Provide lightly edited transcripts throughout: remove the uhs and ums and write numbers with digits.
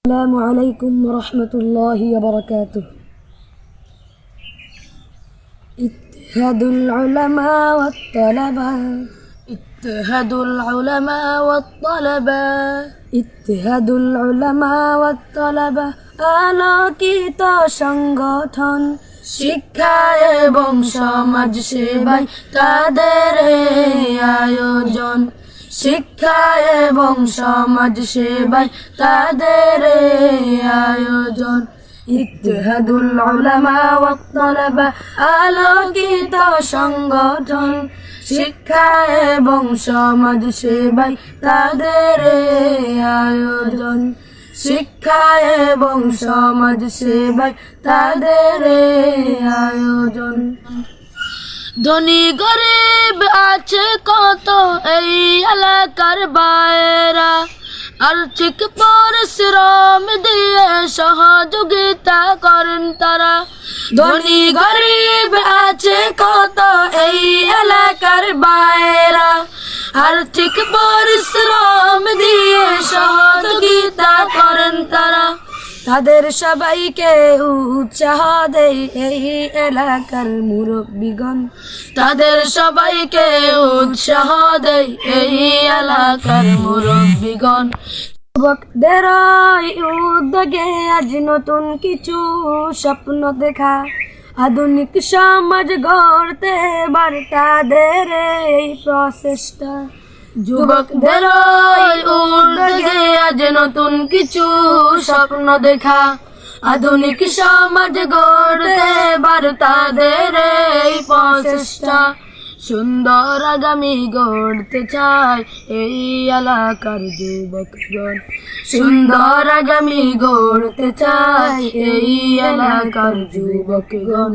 السلام عليكم ورحمة الله وبركاته. اتحاد العلماء والطلبة اتحاد العلماء والطلبة اتحاد العلماء والطلبة আলোকিত সংগঠন শিক্ষা এবং সমাজ সেবায় তাদের আয়োজন শিক্ষা এবং সমাজ সেবায় তাদের আয়োজন ইত্তেহাদুল উলামা ওয়াত তালাবা আলোকিত সংগঠন শিক্ষা এবং সমাজ সেবায় তাদের আয়োজন শিক্ষা এবং সমাজ সেবায় তাদের আয়োজন ধনী গরিব আছে কত এই এলাকার বাইরা আর্থিক পরিশ্রম দিয়ে সহযোগিতা করেন তারা ধনী গরিব আছে কত এই এলাকার বাইরা আর্থিক পরিশ্রম দিয়ে সহযোগিতা করেন তারা তাদের সবাইকে উৎসাহ দেয় এই এলাকার মুরব্বিগণ তাদের সবাইকে উৎসাহ দেয় এই এলাকার মুরব্বিগণ যুবকদের উদ্যোগে আজ নতুন কিছু স্বপ্ন দেখা আধুনিক সমাজ গড়তে এবার তাদের এই প্রচেষ্টা যুবকদের উদ্যোগে আজ নতুন কিছু স্বপ্ন দেখা আধুনিক সমাজ গড়তে এবার তাদের এই প্রচেষ্টা সুন্দর আগামী গড়তে চায় এই এলাকার যুবকগণ সুন্দর আগামী গড়তে চায় এই এলাকার যুবকগণ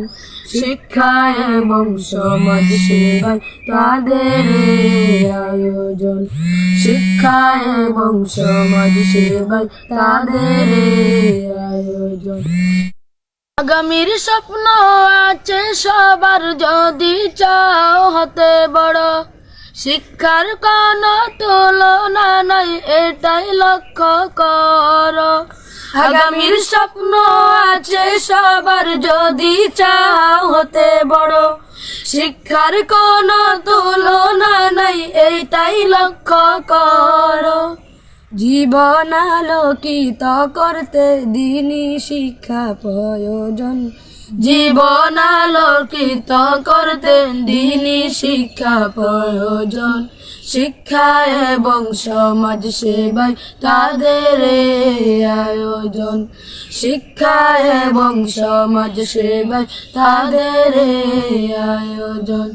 শিক্ষা এবং সমাজ সেবায় তাদের আয়োজন শিক্ষা এবং সমাজ সেবায় তাদের আয়োজন আগামীর স্বপ্ন আছে সবার যদি চাও হতে বড় শিক্ষার কোনো তুলনা নাই এটাই লক্ষ্য করো আগামীর স্বপ্ন আছে সবার যদি চাও হতে বড় শিক্ষার কোনো তুলনা নাই এইটাই লক্ষ্য করো জীবন আলোকিত করতে দ্বীনি শিক্ষা প্রয়োজন জীবন আলোকিত করতে দ্বীনি শিক্ষা প্রয়োজন শিক্ষা এবং সমাজ সেবায় তাদের আয়োজন শিক্ষা এবং সমাজ সেবায় তাদের আয়োজন